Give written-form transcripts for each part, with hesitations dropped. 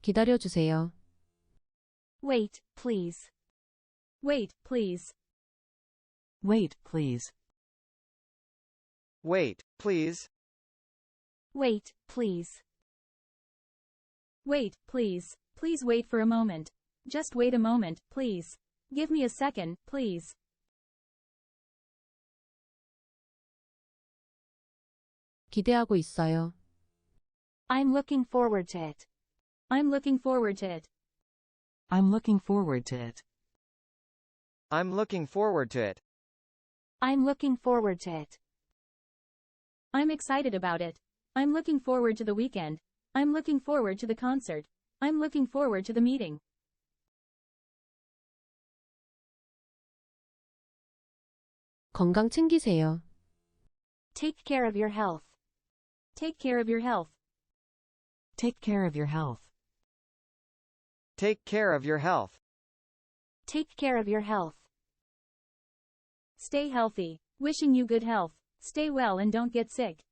기다려주세요. Wait, please. Wait, please. Wait, please. Wait, please. Wait, please. Wait, please. Please wait for a moment. Just wait a moment, please. Give me a second, please. 기대하고 있어요. I'm looking forward to it. I'm looking forward to it. I'm looking forward to it. I'm looking forward to it. I'm looking forward to it. I'm excited about it. I'm looking forward to the weekend. I'm looking forward to the concert. I'm looking forward to the meeting. 건강 챙기세요. Take care of your health. Take care of your health. Take care of your health. Take care of your health. Take care of your health. Stay healthy. Wishing you good health. Stay well and don't get sick.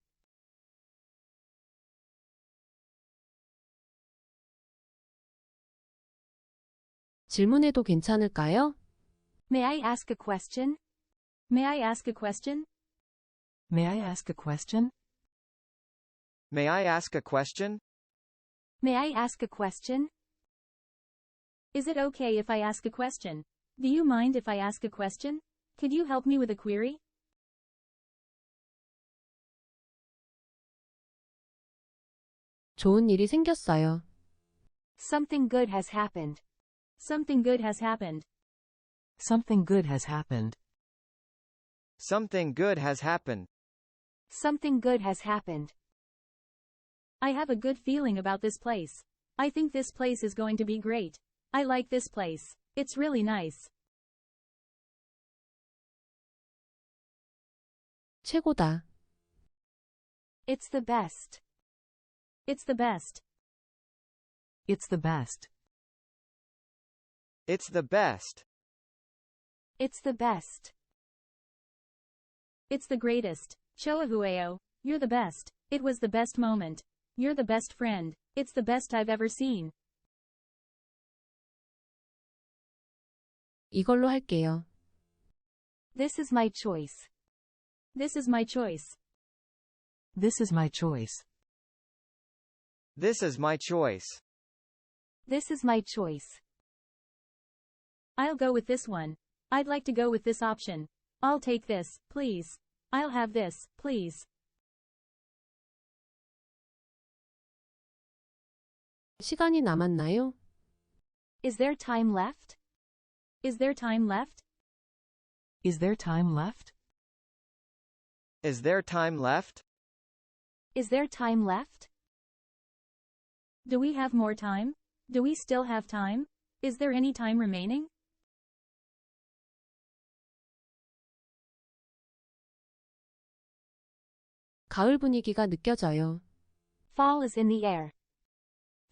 질문해도 괜찮을까요? May I ask a question? May I ask a question? May I ask a question? May I ask a question? May I ask a question? Is it okay if I ask a question? Do you mind if I ask a question? Could you help me with a query? 좋은 일이 생겼어요. Something good has happened. Something good has happened. Something good has happened. Something good has happened. Something good has happened. I have a good feeling about this place. I think this place is going to be great. I like this place. It's really nice. 최고다. It's the best. It's the best. It's the best. It's the best. It's the best. It's the greatest. Choahueo, you're the best. It was the best moment. You're the best friend. It's the best I've ever seen. 이걸로 할게요. This is my choice. This is my choice. This is my choice. This is my choice. This is my choice. I'll go with this one. I'd like to go with this option. I'll take this, please. I'll have this, please. 시간이 남았나요? Is there time left? Is there time left? Is there time left? Is there time left? Is there time left? Do we have more time? Do we still have time? Is there any time remaining? 가을 분위기가 느껴져요. Fall is in the air.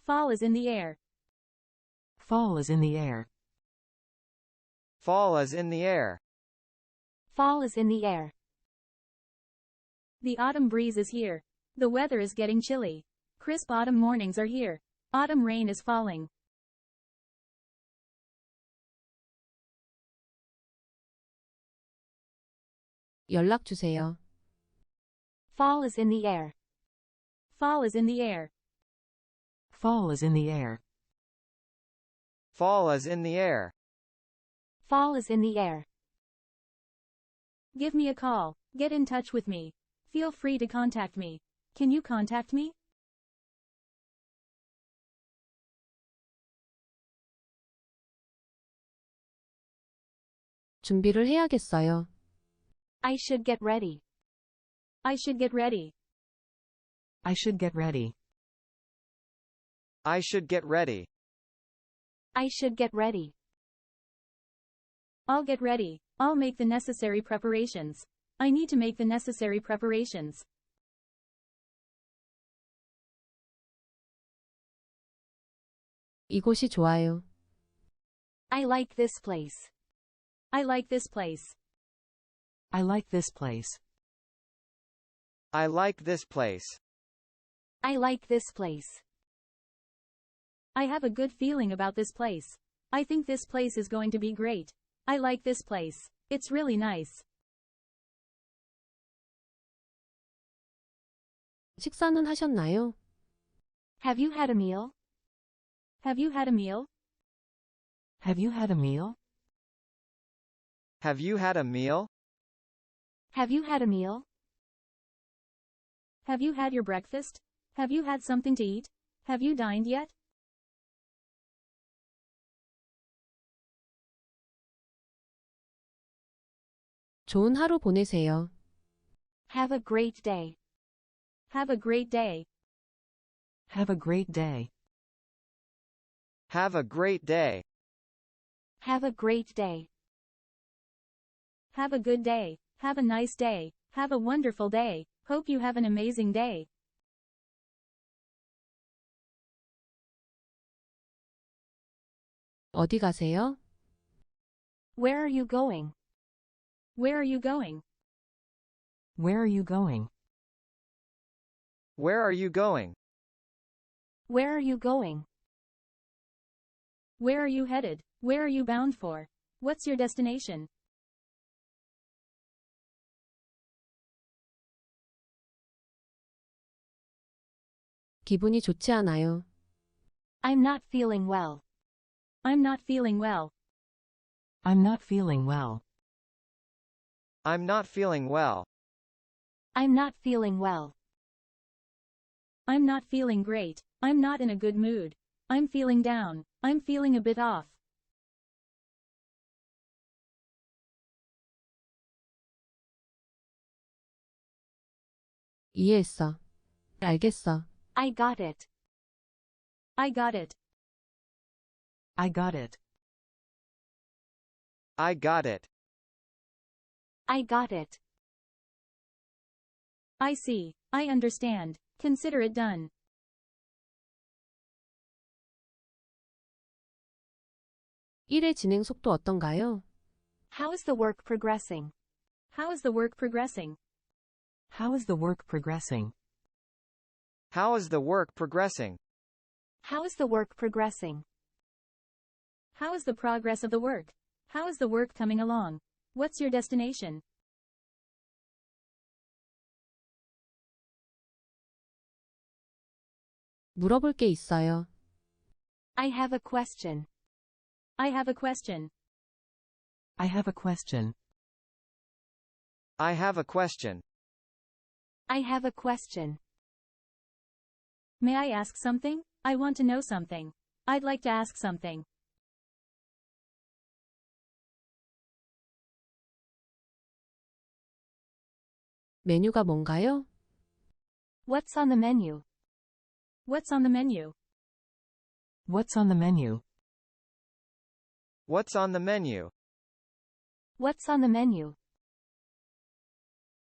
Fall is in the air. Fall is in the air. Fall is in the air. Fall is in the air. The autumn breeze is here. The weather is getting chilly. Crisp autumn mornings are here. Autumn rain is falling. 연락 주세요. Fall is in the air. Fall is in the air. Fall is in the air. Fall is in the air. Fall is in the air. Give me a call. Get in touch with me. Feel free to contact me. Can you contact me? 준비를 해야겠어요. I should get ready. I should get ready. I should get ready. I should get ready. I should get ready. I'll get ready. I'll make the necessary preparations. I need to make the necessary preparations. 이곳이 좋아요. I like this place. I like this place. I like this place. I like this place. I like this place. I have a good feeling about this place. I think this place is going to be great. I like this place. It's really nice. 식사는 하셨나요? Have you had a meal? Have you had a meal? Have you had a meal? Have you had a meal? Have you had a meal? Have you had your breakfast? Have you had something to eat? Have you dined yet? 좋은 하루 보내세요. Have a great day. Have a great day. Have a great day. Have a great day. Have a great day. Have a good day. Have a nice day. Have a wonderful day. Hope you have an amazing day. 어디 가세요? Where are you going? Where are you going? Where are you going? Where are you going? Where are you going? Where are you headed? Where are you bound for? What's your destination? 기분이 좋지 않아요. I'm not feeling well. I'm not feeling well. I'm not feeling well. I'm not feeling well. I'm not feeling well. I'm not feeling great. I'm not in a good mood. I'm feeling down. I'm feeling a bit off. 이해했어. 알겠어. I got it. I got it. I got it. I got it. I got it. I see. I understand. Consider it done. 일의 진행 속도 어떤가요? How is the work progressing? How is the work progressing? How is the work progressing? How is the work progressing? How is the work progressing? How is the progress of the work? How is the work coming along? What's your destination? 물어볼 게 있어요. I have a question. I have a question. I have a question. I have a question. I have a question. May I ask something? I want to know something. I'd like to ask something. 메뉴가 뭔가요? What's on the menu? What's on the menu? What's on the menu? What's on the menu? What's on the menu?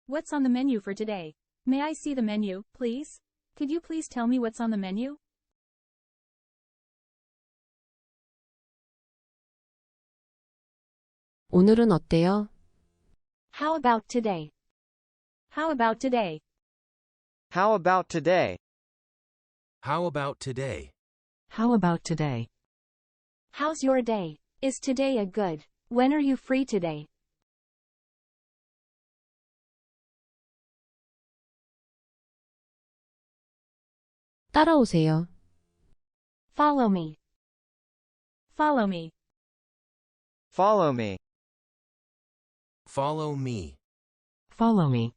What's on the menu for today? May I see the menu, please? Could you please tell me what's on the menu? 오늘은 어때요? How about today? How about today? How about today? How about today? How about today? How's your day? Is today a good? When are you free today? 따라오세요. Follow me. Follow me. Follow me. Follow me. Follow me.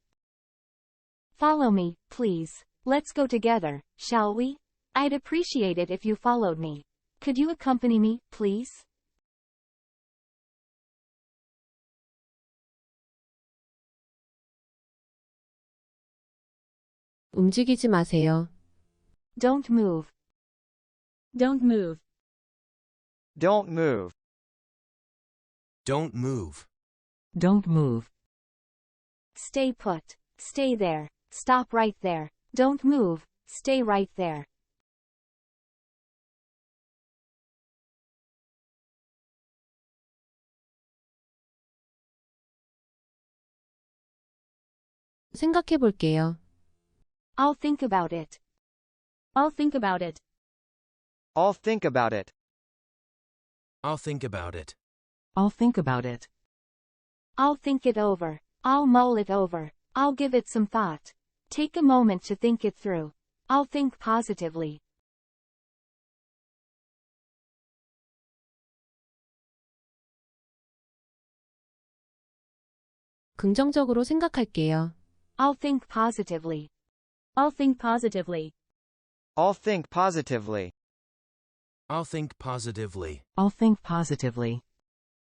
Follow me, please. Let's go together, shall we? I'd appreciate it if you followed me. Could you accompany me, please? 움직이지 마세요. Don't move. Don't move. Don't move. Don't move. Don't move. Stay put. Stay there. Stop right there. Don't move. Stay right there. 생각해 볼게요. I'll think about it. I'll think about it. I'll think about it. I'll think about it. I'll think about it. I'll think it over. I'll mull it over. I'll give it some thought. Take a moment to think it through. I'll think positively. 긍정적으로 생각할게요. I'll think positively. I'll think positively. I'll think positively. I'll think positively. I'll think positively.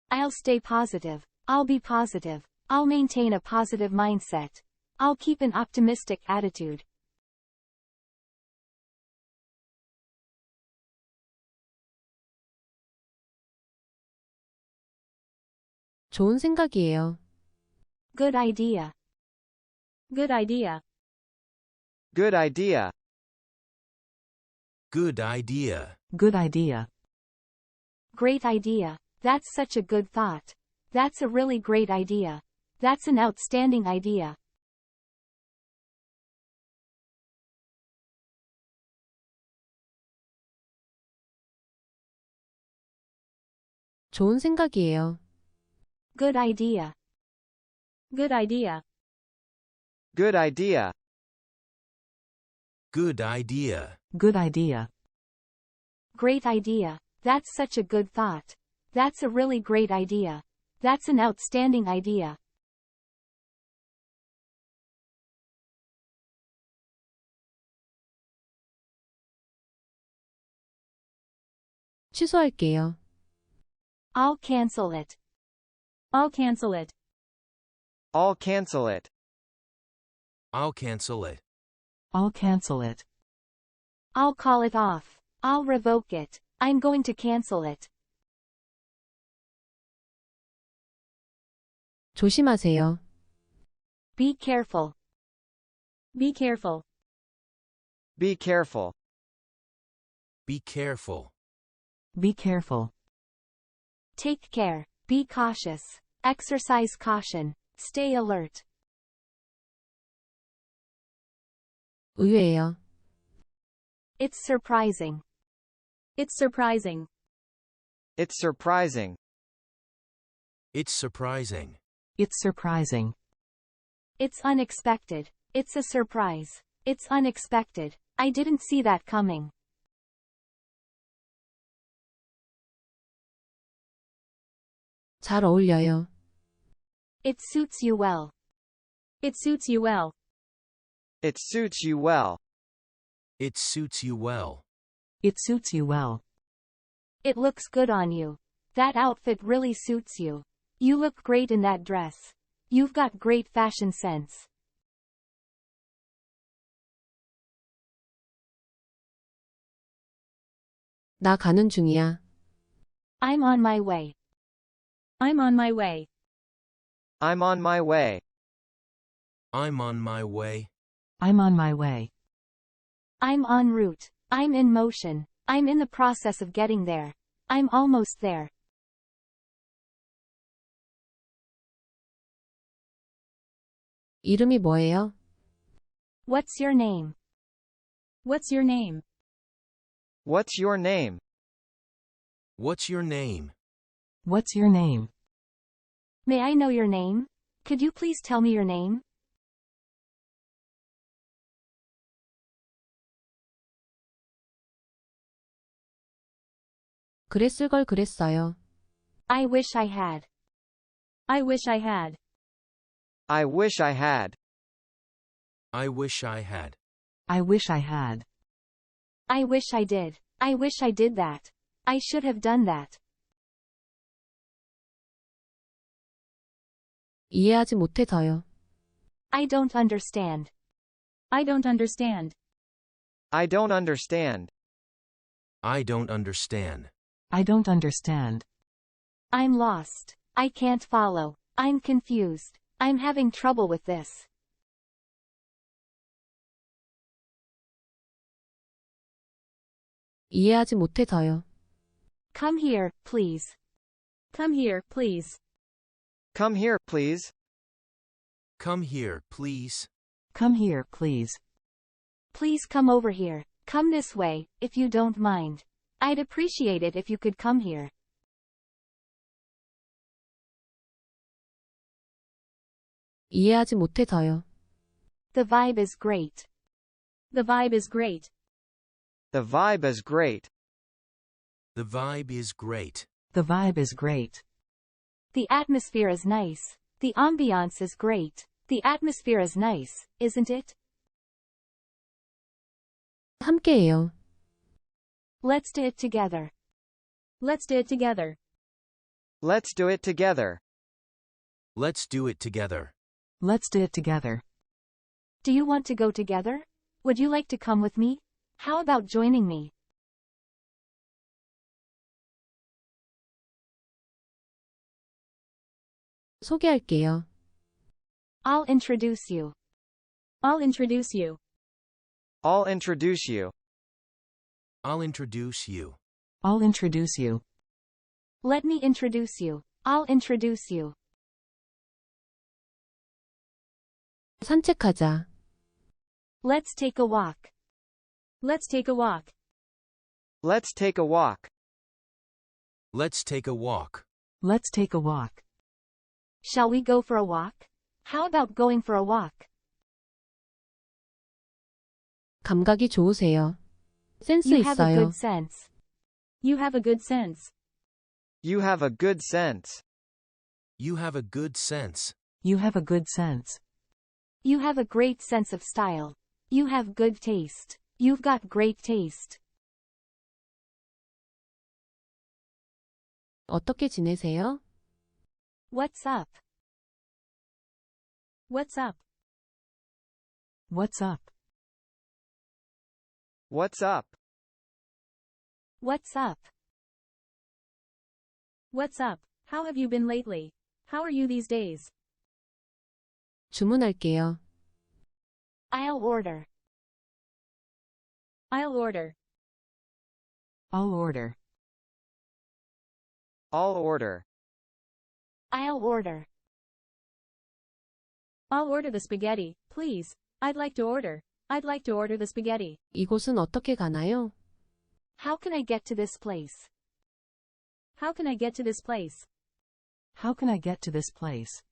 I'll stay positive. I'll be positive. I'll maintain a positive mindset. I'll keep an optimistic attitude. 좋은 생각이에요. Good idea. Good idea. Good idea. Good idea. Good idea. Great idea. That's such a good thought. That's a really great idea. That's an outstanding idea. 좋은 생각이에요. Good idea. Good idea. Good idea. Good idea. Good idea. Great idea. That's such a good thought. That's a really great idea. That's an outstanding idea. 취소할게요. I'll cancel it. I'll cancel it. I'll cancel it. I'll cancel it. I'll cancel it. I'll call it off. I'll revoke it. I'm going to cancel it. 조심하세요. Be careful. Be careful. Be careful. Be careful. Be careful. Take care. Be cautious. Exercise caution. Stay alert. 의외예요. It's surprising. It's surprising. It's surprising. It's surprising. It's surprising. It's unexpected. It's a surprise. It's unexpected. I didn't see that coming. 잘 어울려요. It suits you well. It suits you well. It suits you well. It suits you well. It suits you well. It looks good on you. That outfit really suits you. You look great in that dress. You've got great fashion sense. 나 가는 중이야. I'm on my way. I'm on my way. I'm on my way. I'm on my way. I'm on my way. I'm en route. I'm in motion. I'm in the process of getting there. I'm almost there. 이름이 뭐예요? What's your name? What's your name? What's your name? What's your name? What's your name? May I know your name? Could you please tell me your name? 그랬을 걸 그랬어요. I wish I had. I wish I had. I wish I had. I wish I had. I wish I had. I wish I did. I wish I did that. I should have done that. 이해하지 못해서요. I don't understand. I don't understand. I don't understand. I don't understand. I don't understand. I'm lost. I can't follow. I'm confused. I'm having trouble with this. 이해하지 못해서요. Come here, please. Come here, please. Come here, please. Come here, please. Come here, please. Please come over here. Come this way, if you don't mind. I'd appreciate it if you could come here. 이해하지 못해서요. The vibe is great. The vibe is great. The vibe is great. The vibe is great. The vibe is great. The atmosphere is nice. The ambiance is great. The atmosphere is nice, isn't it? 함께해요. Let's do it together. Let's do it together. Let's do it together. Let's do it together. Let's do it together. Do you want to go together? Would you like to come with me? How about joining me? 소개할게요. I'll introduce you. I'll introduce you. I'll introduce you. I'll introduce you. I'll introduce you. Let me introduce you. I'll introduce you. 산책하자. Let's take a walk. Let's take a walk. Let's take a walk. Let's take a walk. Let's take a walk. Shall we go for a walk? How about going for a walk? 감각이 좋으세요. 센스 You have a 있어요. good sense. You have a good sense. You have a good sense. You have a good sense. You have a good sense. You have a great sense of style. You have good taste. You've got great taste. 어떻게 지내세요? What's up? What's up? What's up? What's up? What's up? What's up? How have you been lately? How are you these days? 주문할게요. I'll order. I'll order. I'll order. I'll order. I'll order. I'll order the spaghetti, please. I'd like to order. I'd like to order the spaghetti. 이곳은 어떻게 가나요? How can I get to this place? How can I get to this place? How can I get to this place?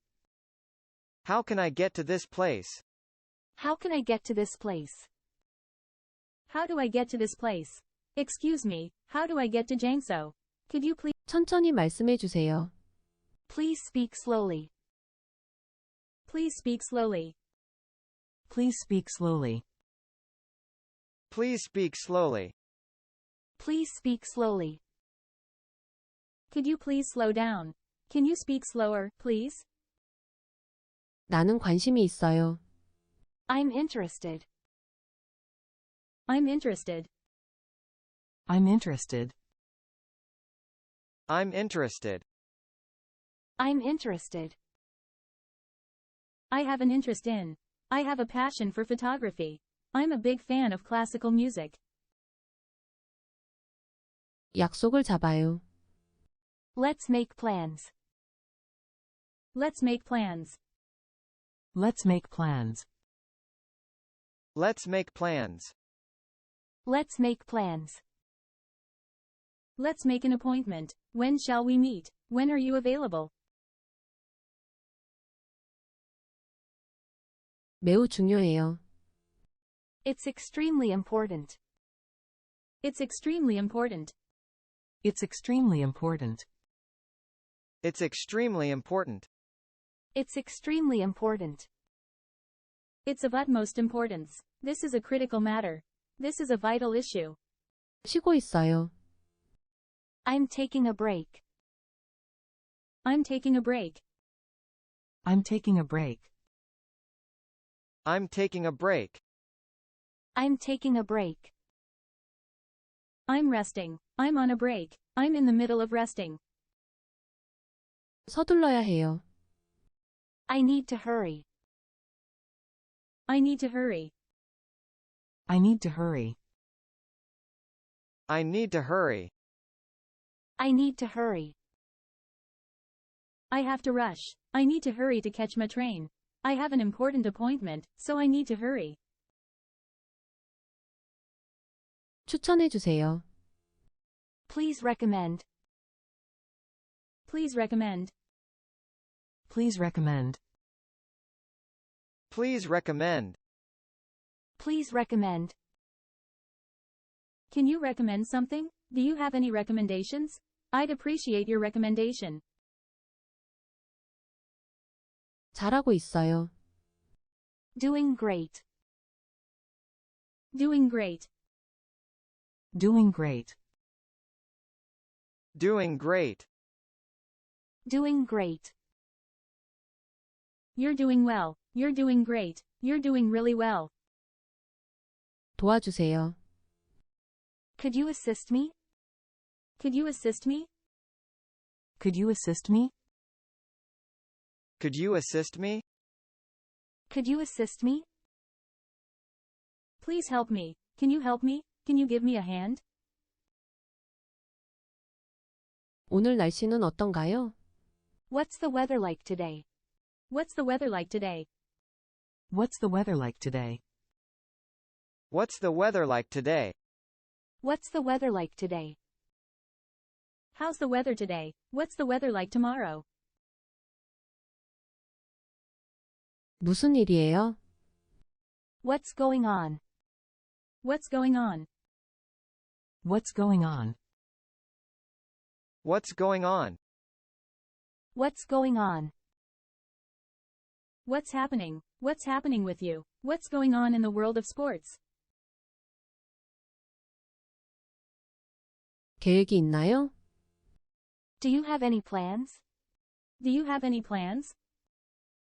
How can I get to this place? How can I get to this place? How do I get to this place? Excuse me, how do I get to Jiangsu? Could you please 천천히 말씀해 주세요. speak slowly? Please speak slowly. Please speak slowly. Please speak slowly. Please speak slowly. Could you please slow down? Can you speak slower, please? 나는 관심이 있어요. I'm interested. I'm interested. I'm interested. I'm interested. I'm interested. I have an interest in. I have a passion for photography. I'm a big fan of classical music. 약속을 잡아요. Let's make plans. Let's make plans. Let's make plans. Let's make plans. Let's make plans. Let's make an appointment. When shall we meet? When are you available? 매우 중요해요. It's extremely important. It's extremely important. It's extremely important. It's extremely important. It's extremely important. It's of utmost importance. This is a critical matter. This is a vital issue. 쉬고 있어요. I'm taking a break. I'm taking a break. I'm taking a break. I'm taking a break. I'm taking a break. I'm resting. I'm on a break. I'm in the middle of resting. 서둘러야 해요. I need to hurry. I need to hurry. I need to hurry. I need to hurry. I need to hurry. I have to rush. I need to hurry to catch my train. I have an important appointment, so I need to hurry. 추천해 주세요. Please recommend. Please recommend. Please recommend. Please recommend. Please recommend. Can you recommend something? Do you have any recommendations? I'd appreciate your recommendation. 잘하고 있어요. Doing great. Doing great. Doing great. Doing great. Doing great. You're doing well. You're doing great. You're doing really well. 도와주세요. Could you assist me? Could you assist me? Could you assist me? Could you assist me? Could you assist me? Please help me. Can you help me? Can you give me a hand? 오늘 날씨는 어떤가요? What's the weather like today? What's the weather like today? What's the weather like today? What's the weather like today? What's the weather like today? How's the weather today? What's the weather like tomorrow? 무슨 일이에요? What's going on? What's going on? What's going on? What's going on? What's going on? What's happening? What's happening with you? What's going on in the world of sports? 계획이 있나요? Do you have any plans? Do you have any plans?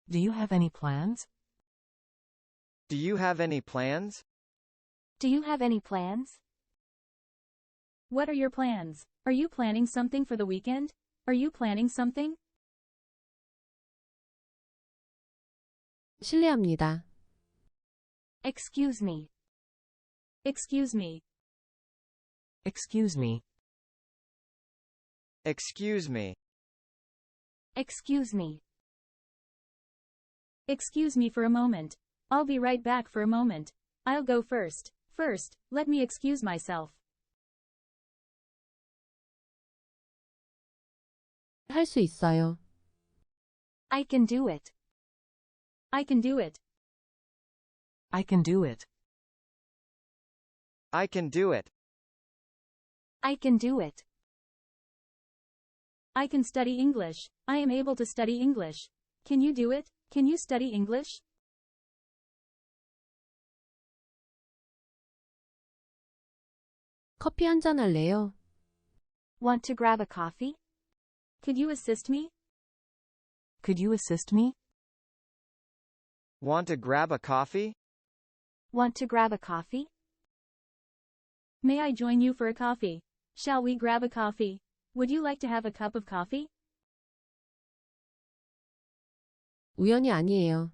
Do you have any plans? Do you have any plans? Do you have any plans? What are your plans? Are you planning something for the weekend? Are you planning something? 실례합니다. Excuse me. Excuse me. Excuse me. Excuse me. Excuse me. Excuse me for a moment. I'll be right back for a moment. I'll go first. First, let me excuse myself. 할 수 있어요. I can do it. I can do it. I can do it. I can do it. I can do it. I can study English. I am able to study English. Can you do it? Can you study English? 커피 한 잔 할래요? Want to grab a coffee? Could you assist me? Could you assist me? Want to grab a coffee? Want to grab a coffee? May I join you for a coffee? Shall we grab a coffee? Would you like to have a cup of coffee? 우연이 아니에요.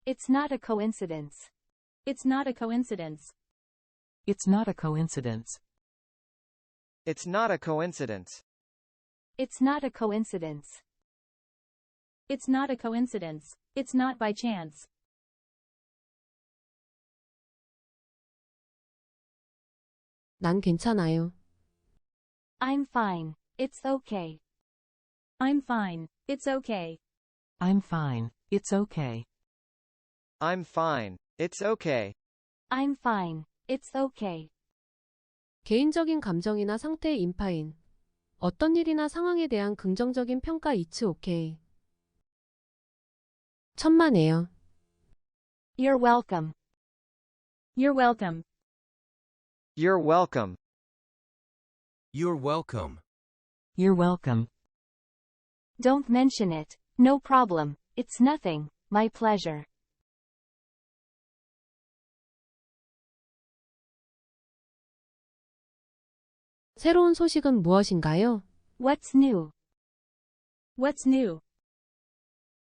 It's not a coincidence. It's not a coincidence. It's not a coincidence. It's not a coincidence. It's not a coincidence. It's not a coincidence. It's not by chance. 난 괜찮아요. I'm fine. It's okay. I'm fine. It's okay. I'm fine. It's okay. I'm fine. It's okay. I'm fine. It's okay. 개인적인 감정이나 상태의 인파인. 어떤 일이나 상황에 대한 긍정적인 평가 It's okay. 천만에요. You're welcome. You're welcome. You're welcome. You're welcome. You're welcome. Don't mention it. No problem. It's nothing. My pleasure. 새로운 소식은 무엇인가요? What's new? What's new?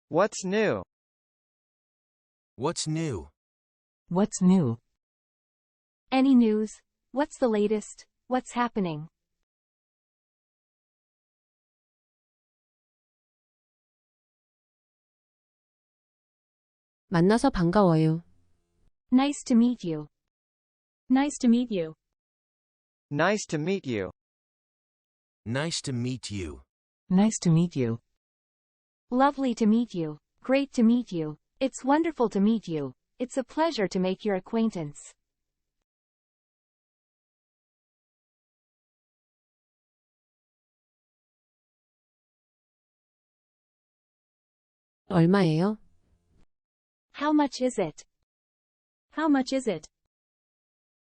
What's new? What's new? What's new? Any news? What's the latest? What's happening? 만나서 반가워요. Nice to meet you. Nice to meet you. Nice to meet you. Nice to meet you. Nice to meet you. Lovely to meet you. Great to meet you. It's wonderful to meet you. It's a pleasure to make your acquaintance. 얼마예요? How much is it? How much is it?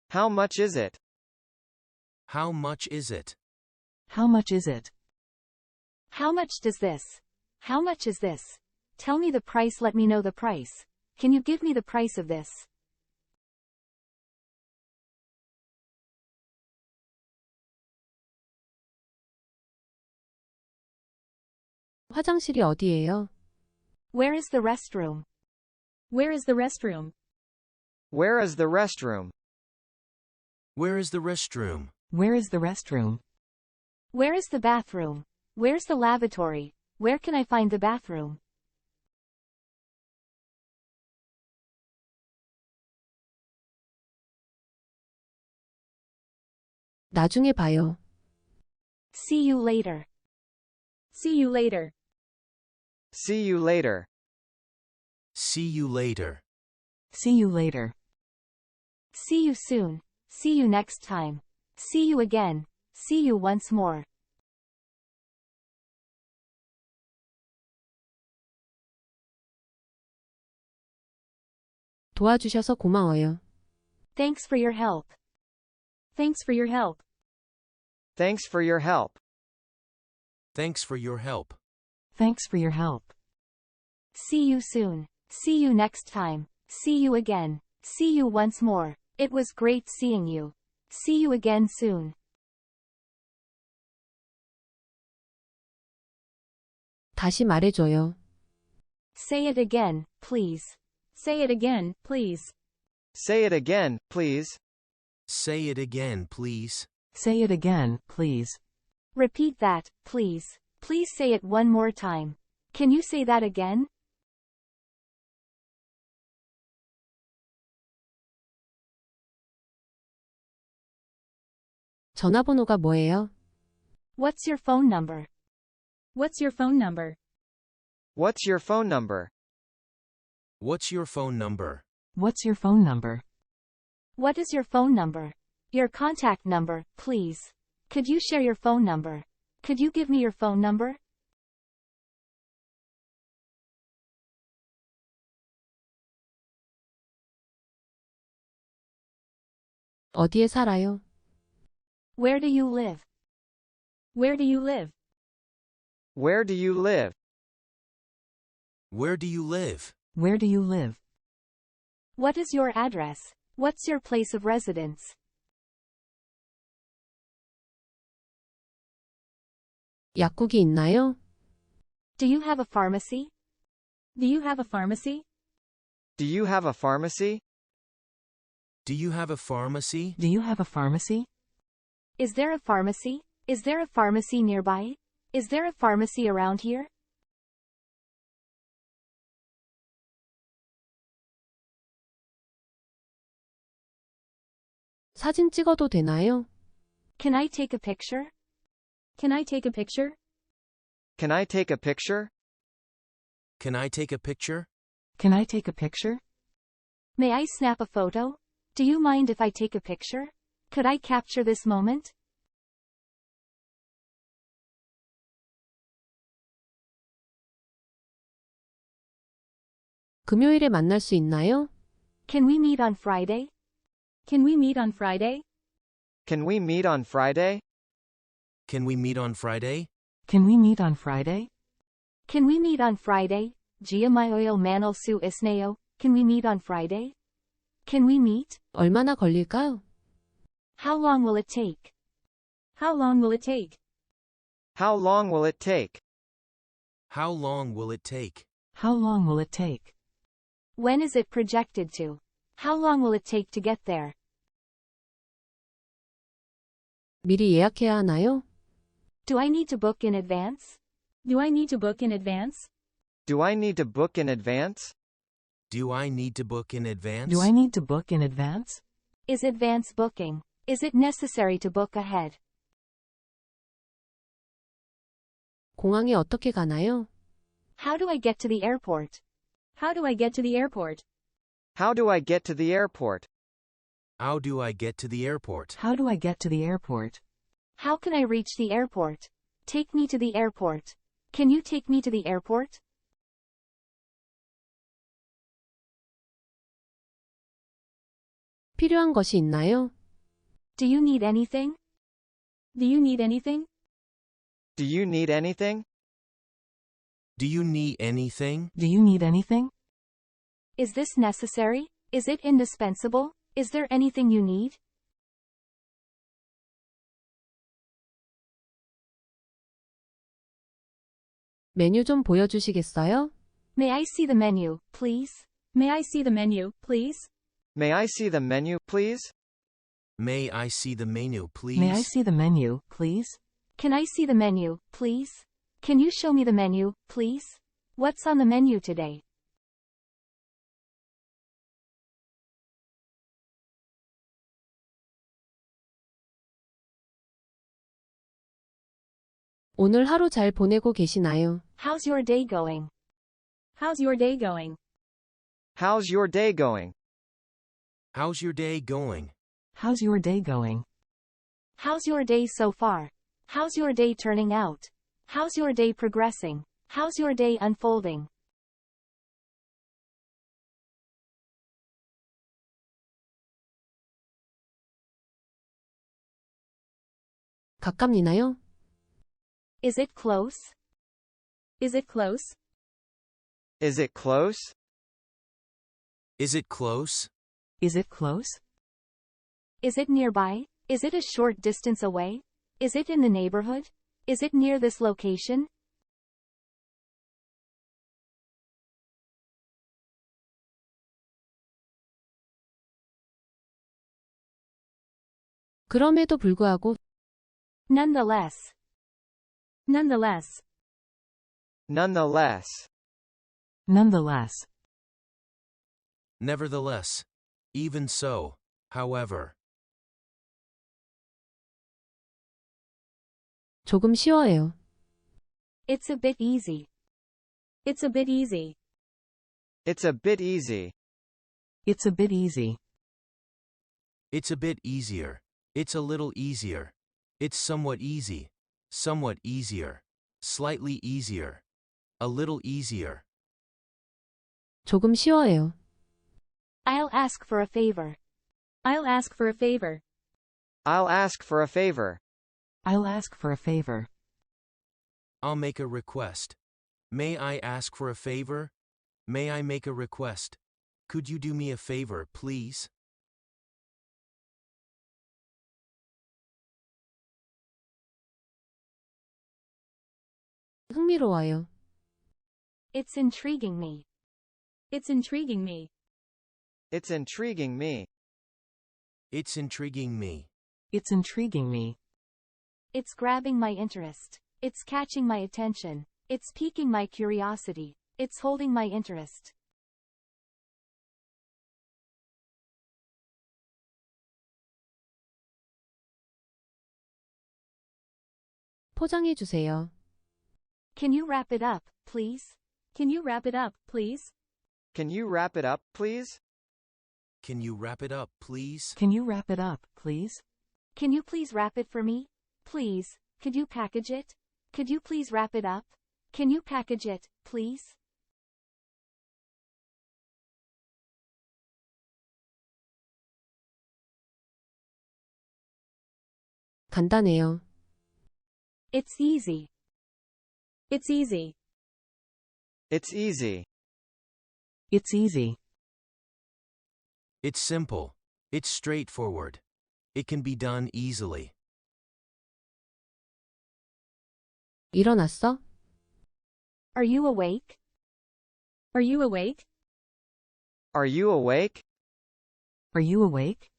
How much is it? How much is it? How much is it? How much does this? How much is this? Tell me the price, let me know the price. Can you give me the price of this? 화장실이 어디예요? Where is the restroom? Where is the restroom? Where is the restroom? Where is the restroom? Where is the restroom? Where is the bathroom? Where's the lavatory? Where can I find the bathroom? 나중에 봐요. See you later. See you later. See you later. See you later. See you later. See you soon. See you next time. See you again. See you once more. 도와주셔서 고마워요. Thanks for your help. Thanks for your help. Thanks for your help. Thanks for your help. Thanks for your help. See you soon. See you next time. See you again. See you once more. It was great seeing you. See you again soon. 다시 말해줘요. Say it again, please. Say it again, please. Say it again, please. Say it again, please. Say it again, please. Repeat that, please. Please say it one more time. Can you say that again? 전화번호가 뭐예요? What's your phone number? What's your phone number? What's your phone number? What's your phone number? What's your phone number? What is your phone number? Your contact number, please. Could you share your phone number? Could you give me your phone number? 어디에 살아요? Where do you live? Where do you live? Where do you live? Where do you live? Where do you live? What is your address? What's your place of residence? 약국이 있나요? Do you have a pharmacy? Do you have a pharmacy? Do you have a pharmacy? Do you have a pharmacy? Do you have a pharmacy? Is there a pharmacy? Is there a pharmacy nearby? Is there a pharmacy around here? 사진 찍어도 되나요? Can I take a picture? Can I take a picture? Can I take a picture? Can I take a picture? Can I take a picture? May I snap a photo? Do you mind if I take a picture? Could I capture this moment? 금요일에 만날 수 있나요? Can we meet on Friday? Can we meet on Friday? Can we meet on Friday? Can we meet on Friday? Can we meet on Friday? Can we meet on Friday? Giamayoil manal su isneo. Can we meet on Friday? Can we meet? 얼마나 걸릴까요? How long will it take? How long will it take? How long will it take? How long will it take? How long will it take? When is it projected to? How long will it take to get there? 미리 예약해야 하나요? Do I need to book in advance? Do I need to book in advance? Do I need to book in advance? Do I need to book in advance? Do I need to book in advance? Is advance booking? Is it necessary to book ahead? 공항에 어떻게 가나요? How do I get to the airport? How do I get to the airport? How do I get to the airport? How do I get to the airport? How do I get to the airport? How can I reach the airport? Take me to the airport. Can you take me to the airport? 필요한 것이 있나요? Do you need anything? Do you need anything? Do you need anything? Do you need anything? Do you need anything? Is this necessary? Is it indispensable? Is there anything you need? 메뉴 좀 보여주시겠어요? May I see the menu, please? May I see the menu, please? May I see the menu, please? May I see the menu, please? May I see the menu, please? Can I see the menu, please? Can you show me the menu, please? What's on the menu today? 오늘 하루 잘 보내고 계시나요? How's your day going? How's your day going? How's your day going? How's your day going? How's your day going? How's your day so far? How's your day turning out? How's your day progressing? How's your day unfolding? 가깝니나요? Is it close? Is it close? Is it close? Is it close? Is it close? Is it nearby? Is it a short distance away? Is it in the neighborhood? Is it near this location? 그럼에도 불구하고 Nonetheless. Nonetheless. Nonetheless. Nonetheless. Nevertheless. Even so. However. 조금 쉬워요. It's a bit easy. It's a bit easy. It's a bit easy. It's a bit easy. It's a bit easier. It's a little easier. It's somewhat easy. Somewhat easier. Slightly easier. A little easier. 조금 쉬워요. I'll ask for a favor. I'll ask for a favor. I'll ask for a favor. I'll ask for a favor. I'll make a request. May I ask for a favor? May I make a request? Could you do me a favor, please? 흥미로워요. It's intriguing me. It's intriguing me. It's intriguing me. It's intriguing me. It's intriguing me. It's grabbing my interest. It's catching my attention. It's piquing my curiosity. It's holding my interest. 포장해 주세요. Can you wrap it up, please? Can you wrap it up, please? Can you wrap it up, please? Can you wrap it up, please? Can you wrap it up, please? Can you please wrap it for me? Please, could you package it? Could you please wrap it up? Can you package it, please? 간단해요. It's easy. It's easy. It's easy. It's easy. It's simple. It's straightforward. It can be done easily. 일어났어? Are you awake? Are you awake? Are you awake? Are you awake?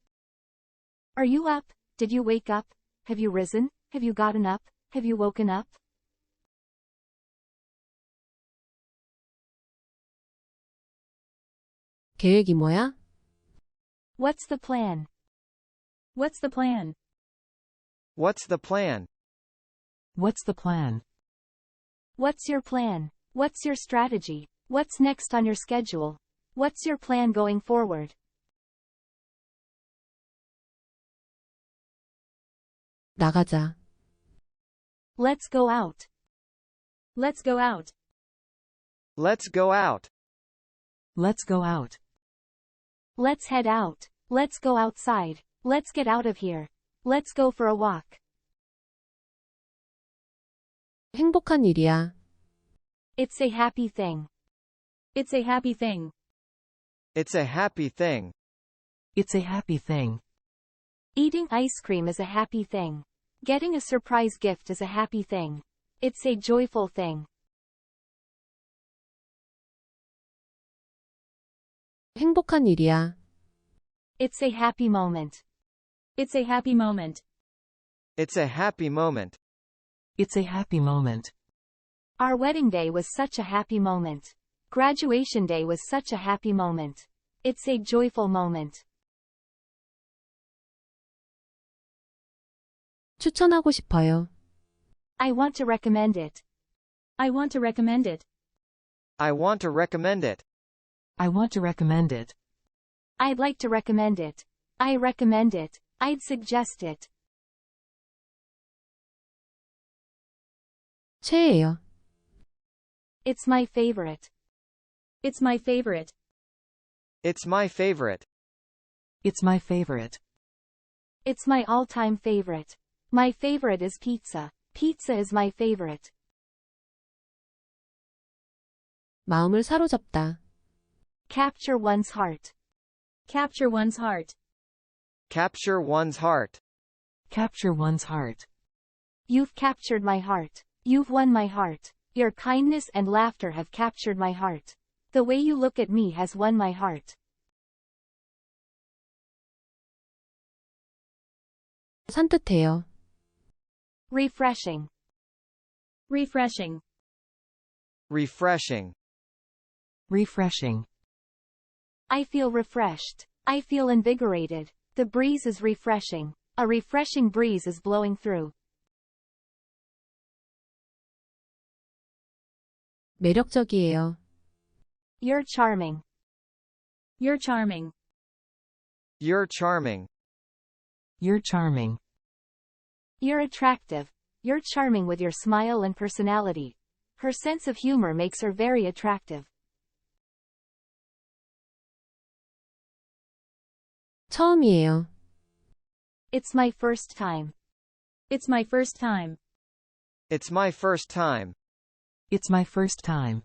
Are you up? Did you wake up? Have you risen? Have you gotten up? Have you woken up? 계획이 뭐야? What's the plan? What's the plan? What's the plan? What's the plan? What's your plan? What's your strategy? What's next on your schedule? What's your plan going forward? 나가자. Let's go out. Let's go out. Let's go out. Let's go out. Let's head out. Let's go outside. Let's get out of here. Let's go for a walk. 행복한 일이야. It's a happy thing. It's a happy thing. It's a happy thing. It's a happy thing. Eating ice cream is a happy thing. Getting a surprise gift is a happy thing. It's a joyful thing. 행복한 일이야. It's a happy moment. It's a happy moment. It's a happy moment. It's a happy moment. Our wedding day was such a happy moment. Graduation day was such a happy moment. It's a joyful moment. 추천하고 싶어요. I want to recommend it. I want to recommend it. I want to recommend it. I want to recommend it. I'd like to recommend it. I recommend it. I'd suggest it. 최애예요. It's my favorite. It's my favorite. It's my favorite. It's my favorite. It's my all-time favorite. My favorite is pizza. Pizza is my favorite. 마음을 사로잡다. Capture one's heart. Capture one's heart. Capture one's heart. Capture one's heart. You've captured my heart. You've won my heart. Your kindness and laughter have captured my heart. The way you look at me has won my heart. 산뜻해요. Refreshing. Refreshing. Refreshing. Refreshing. I feel refreshed. I feel invigorated. The breeze is refreshing. A refreshing breeze is blowing through. 매력적이에요. You're charming. You're charming. You're charming. You're charming. You're attractive. You're charming with your smile and personality. Her sense of humor makes her very attractive. 처음이에요. It's my first time. It's my first time. It's my first time. It's my first time.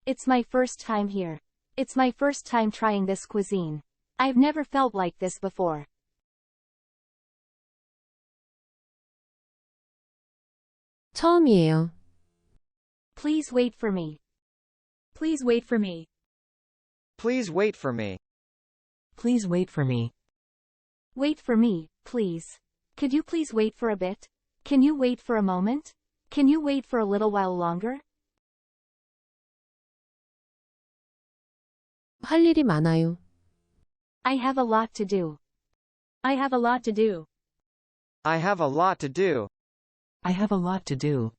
It's my first time here. It's my first time trying this cuisine. I've never felt like this before. 처음이에요. Please wait for me. Please wait for me. Please wait for me. Please wait for me. Wait for me, please. Could you please wait for a bit? Can you wait for a moment? Can you wait for a little while longer? 할 일이 많아요. I have a lot to do. I have a lot to do. I have a lot to do. I have a lot to do.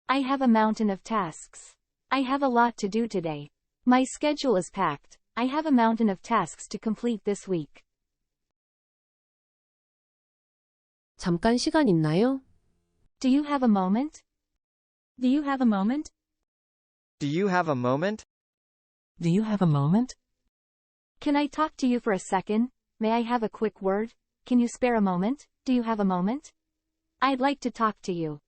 I have a mountain of tasks. I have a lot to do today. My schedule is packed. I have a mountain of tasks to complete this week. 잠깐 시간 있나요? Do you have a moment? Do you have a moment? Do you have a moment? Do you have a moment? Can I talk to you for a second? May I have a quick word? Can you spare a moment? Do you have a moment? I'd like to talk to you.